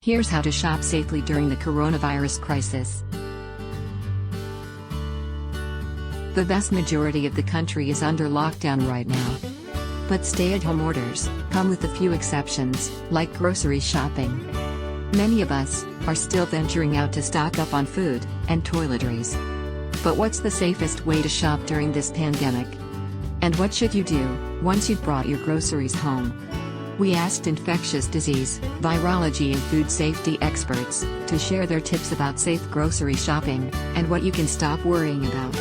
Here's how to shop safely during the coronavirus crisis. The vast majority of the country is under lockdown right now. But stay-at-home orders come with a few exceptions, like grocery shopping. Many of us are still venturing out to stock up on food and toiletries. But what's the safest way to shop during this pandemic? And what should you do once you've brought your groceries home? We asked infectious disease, virology and food safety experts to share their tips about safe grocery shopping and what you can stop worrying about.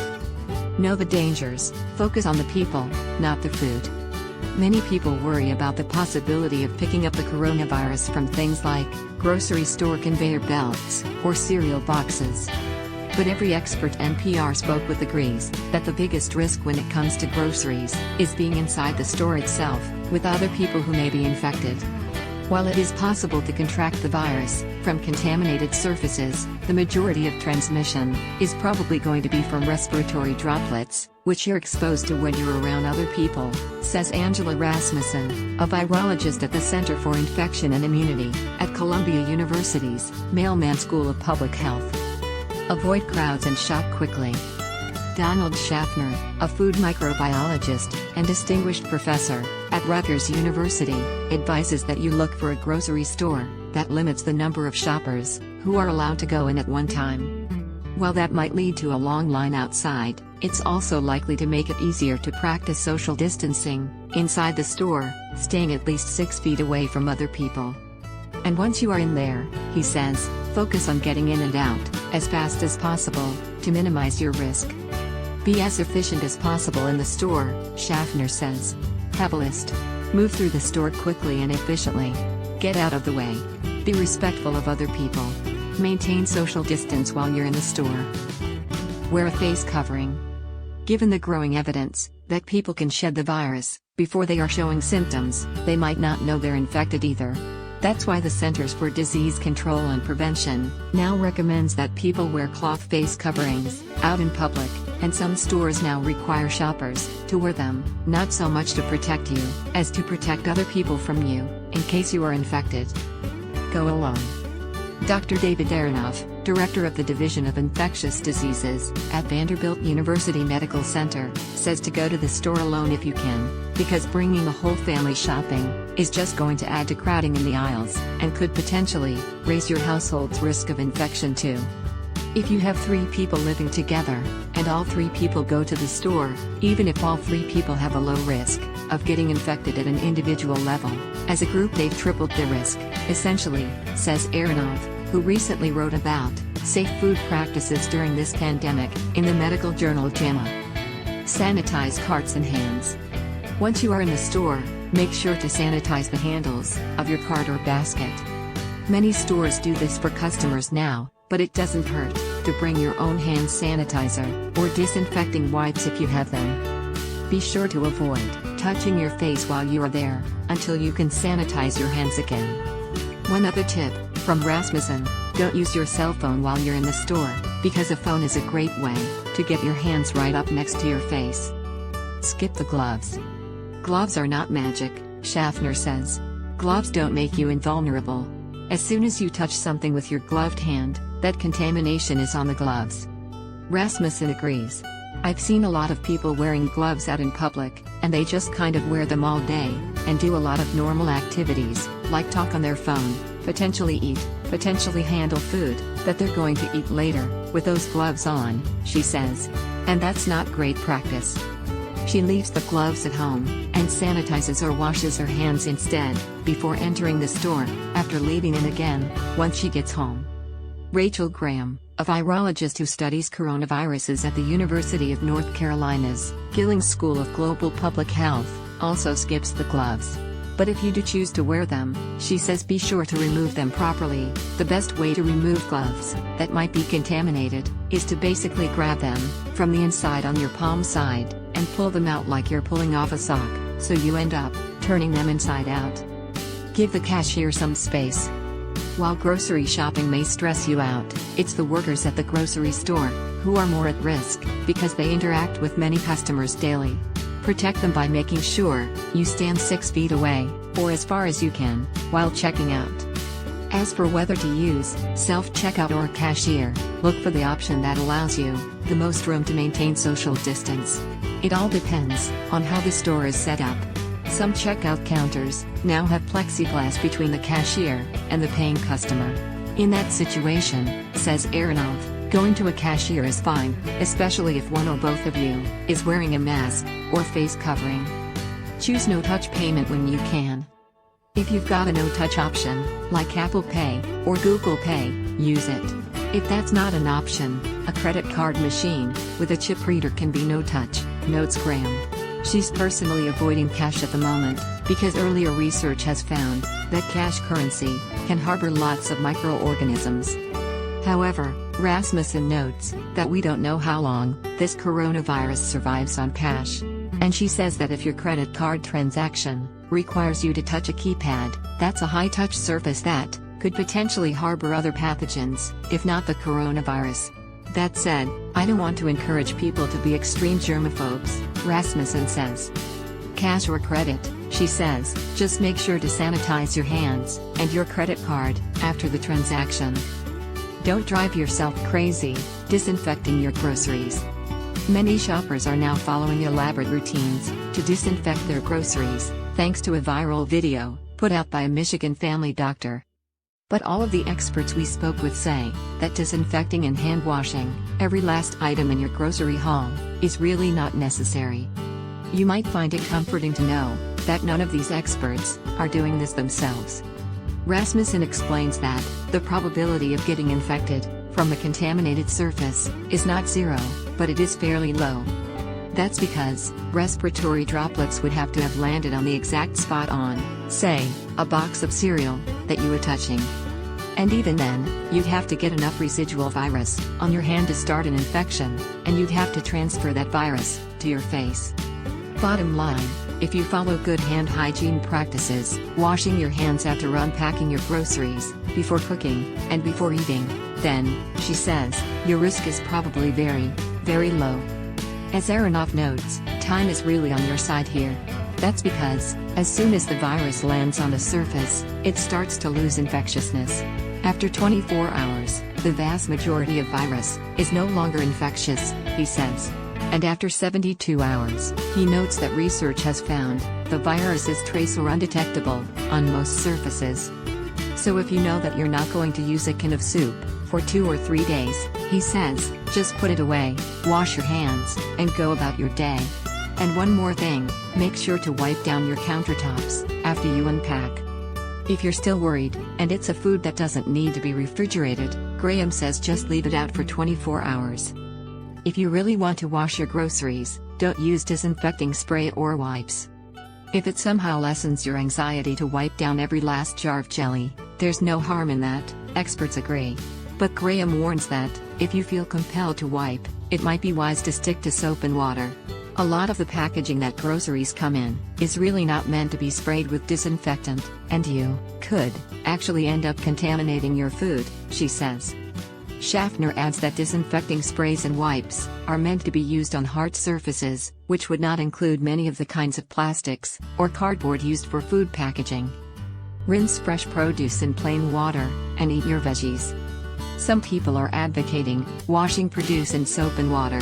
Know the dangers, focus on the people, not the food. Many people worry about the possibility of picking up the coronavirus from things like grocery store conveyor belts or cereal boxes. But every expert NPR spoke with agrees that the biggest risk when it comes to groceries is being inside the store itself, with other people who may be infected. While it is possible to contract the virus from contaminated surfaces, the majority of transmission is probably going to be from respiratory droplets, which you're exposed to when you're around other people, says Angela Rasmussen, a virologist at the Center for Infection and Immunity at Columbia University's Mailman School of Public Health. Avoid crowds and shop quickly. Donald Schaffner, a food microbiologist and distinguished professor at Rutgers University, advises that you look for a grocery store that limits the number of shoppers who are allowed to go in at one time. While that might lead to a long line outside, it's also likely to make it easier to practice social distancing inside the store, staying at least 6 feet away from other people. And once you are in there, he says, focus on getting in and out as fast as possible to minimize your risk. Be as efficient as possible in the store, Schaffner says. Have a list. Move through the store quickly and efficiently. Get out of the way. Be respectful of other people. Maintain social distance while you're in the store. Wear a face covering. Given the growing evidence that people can shed the virus before they are showing symptoms, they might not know they're infected either. That's why the Centers for Disease Control and Prevention now recommends that people wear cloth face coverings out in public, and some stores now require shoppers to wear them, not so much to protect you as to protect other people from you, in case you are infected. Go alone. Dr. David Aronoff, director of the Division of Infectious Diseases at Vanderbilt University Medical Center, says to go to the store alone if you can, because bringing the whole family shopping is just going to add to crowding in the aisles and could potentially raise your household's risk of infection too. If you have 3 people living together, and all 3 people go to the store, even if all 3 people have a low risk of getting infected at an individual level, as a group they've tripled their risk, essentially, says Aronoff, who recently wrote about safe food practices during this pandemic in the medical journal JAMA. Sanitize carts and hands. Once you are in the store, make sure to sanitize the handles of your cart or basket. Many stores do this for customers now, but it doesn't hurt to bring your own hand sanitizer or disinfecting wipes if you have them. Be sure to avoid touching your face while you are there until you can sanitize your hands again. One other tip from Rasmussen: don't use your cell phone while you're in the store, because a phone is a great way to get your hands right up next to your face. Skip the gloves. Gloves are not magic, Schaffner says. Gloves don't make you invulnerable. As soon as you touch something with your gloved hand, that contamination is on the gloves. Rasmussen agrees. I've seen a lot of people wearing gloves out in public, and they just kind of wear them all day, and do a lot of normal activities, like talk on their phone, potentially eat, potentially handle food that they're going to eat later, with those gloves on, she says. And that's not great practice. She leaves the gloves at home, and sanitizes or washes her hands instead, before entering the store, after leaving in again, once she gets home. Rachel Graham, a virologist who studies coronaviruses at the University of North Carolina's Gillings School of Global Public Health, also skips the gloves. But if you do choose to wear them, she says be sure to remove them properly. The best way to remove gloves that might be contaminated is to basically grab them from the inside on your palm side and pull them out like you're pulling off a sock, so you end up turning them inside out. Give the cashier some space. While grocery shopping may stress you out, it's the workers at the grocery store who are more at risk because they interact with many customers daily. Protect them by making sure you stand 6 feet away, or as far as you can, while checking out. As for whether to use self-checkout or a cashier, look for the option that allows you the most room to maintain social distance. It all depends on how the store is set up. Some checkout counters now have plexiglass between the cashier and the paying customer. In that situation, says Aronov, going to a cashier is fine, especially if one or both of you is wearing a mask or face covering. Choose no-touch payment when you can. If you've got a no-touch option, like Apple Pay or Google Pay, use it. If that's not an option, a credit card machine with a chip reader can be no-touch, notes Graham. She's personally avoiding cash at the moment, because earlier research has found that cash currency can harbor lots of microorganisms. However, Rasmussen notes that we don't know how long this coronavirus survives on cash. And she says that if your credit card transaction requires you to touch a keypad, that's a high-touch surface that could potentially harbor other pathogens, if not the coronavirus. That said, I don't want to encourage people to be extreme germaphobes, Rasmussen says. Cash or credit, she says, just make sure to sanitize your hands and your credit card after the transaction. Don't drive yourself crazy disinfecting your groceries. Many shoppers are now following elaborate routines to disinfect their groceries, thanks to a viral video put out by a Michigan family doctor. But all of the experts we spoke with say that disinfecting and hand washing every last item in your grocery haul is really not necessary. You might find it comforting to know that none of these experts are doing this themselves. Rasmussen explains that the probability of getting infected from a contaminated surface is not zero, but it is fairly low. That's because respiratory droplets would have to have landed on the exact spot on, say, a box of cereal that you were touching. And even then, you'd have to get enough residual virus on your hand to start an infection, and you'd have to transfer that virus to your face. Bottom line, if you follow good hand hygiene practices, washing your hands after unpacking your groceries, before cooking, and before eating, then, she says, your risk is probably very, very low. As Aronov notes, time is really on your side here. That's because, as soon as the virus lands on a surface, it starts to lose infectiousness. After 24 hours, the vast majority of virus is no longer infectious, he says. And after 72 hours, he notes that research has found the virus is trace or undetectable on most surfaces. So if you know that you're not going to use a can of soup for 2 or 3 days, he says, just put it away, wash your hands, and go about your day. And one more thing, make sure to wipe down your countertops after you unpack. If you're still worried, and it's a food that doesn't need to be refrigerated, Graham says just leave it out for 24 hours. If you really want to wash your groceries, don't use disinfecting spray or wipes. If it somehow lessens your anxiety to wipe down every last jar of jelly, there's no harm in that, experts agree. But Graham warns that, if you feel compelled to wipe, it might be wise to stick to soap and water. A lot of the packaging that groceries come in is really not meant to be sprayed with disinfectant, and you could actually end up contaminating your food, she says. Schaffner adds that disinfecting sprays and wipes are meant to be used on hard surfaces, which would not include many of the kinds of plastics or cardboard used for food packaging. Rinse fresh produce in plain water and eat your veggies. Some people are advocating washing produce in soap and water.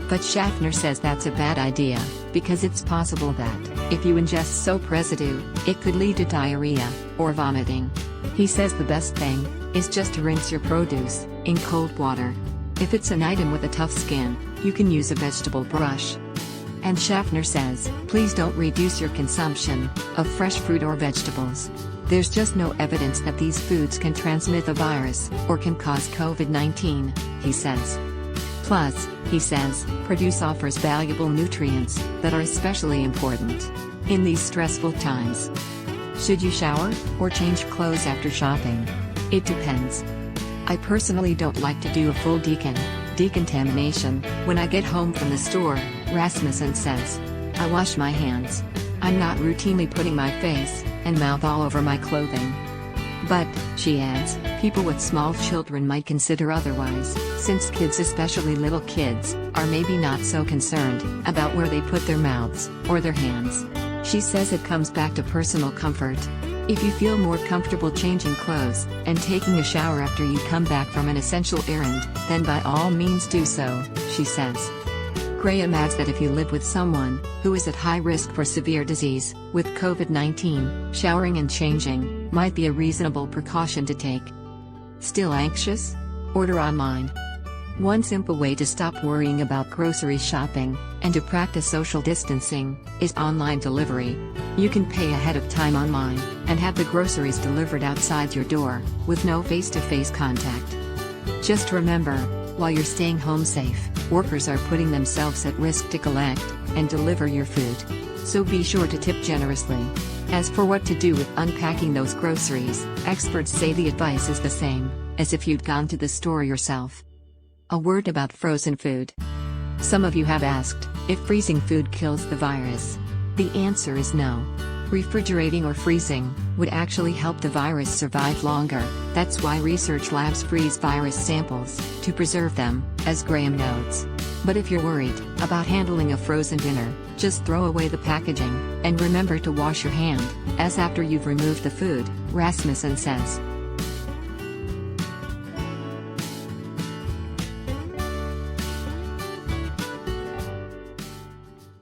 But Schaffner says that's a bad idea, because it's possible that, if you ingest soap residue, it could lead to diarrhea or vomiting. He says the best thing is just to rinse your produce in cold water. If it's an item with a tough skin, you can use a vegetable brush. And Schaffner says, please don't reduce your consumption of fresh fruit or vegetables. There's just no evidence that these foods can transmit the virus or can cause COVID-19, he says. Plus, he says, produce offers valuable nutrients that are especially important in these stressful times. Should you shower or change clothes after shopping? It depends. I personally don't like to do a full decontamination when I get home from the store, Rasmussen says. I wash my hands. I'm not routinely putting my face and mouth all over my clothing. But, she adds, people with small children might consider otherwise, since kids, especially little kids, are maybe not so concerned about where they put their mouths or their hands. She says it comes back to personal comfort. If you feel more comfortable changing clothes and taking a shower after you come back from an essential errand, then by all means do so, she says. Graham adds that if you live with someone who is at high risk for severe disease with COVID-19, showering and changing might be a reasonable precaution to take. Still anxious? Order online. One simple way to stop worrying about grocery shopping and to practice social distancing is online delivery. You can pay ahead of time online and have the groceries delivered outside your door with no face-to-face contact. Just remember, while you're staying home safe, workers are putting themselves at risk to collect and deliver your food. So be sure to tip generously. As for what to do with unpacking those groceries, experts say the advice is the same as if you'd gone to the store yourself. A word about frozen food. Some of you have asked if freezing food kills the virus. The answer is no. Refrigerating or freezing would actually help the virus survive longer. That's why research labs freeze virus samples to preserve them, as Graham notes. But if you're worried about handling a frozen dinner, just throw away the packaging and remember to wash your hand, as after you've removed the food, Rasmussen says.